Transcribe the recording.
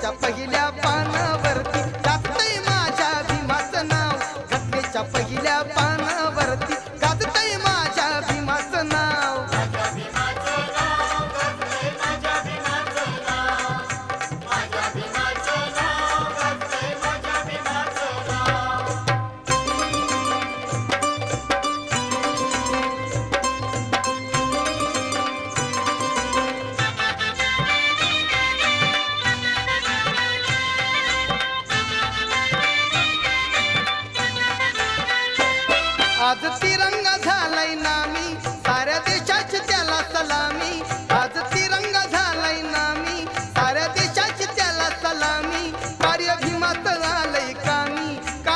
घटनेच्या पहिल्या पानावरती गाजतंय माझ्या भीमाचं नाव, घटनेच्या पहिल्या पानावरती गाजतंय माझ्या भीमाचं नाव. आज तिरंगा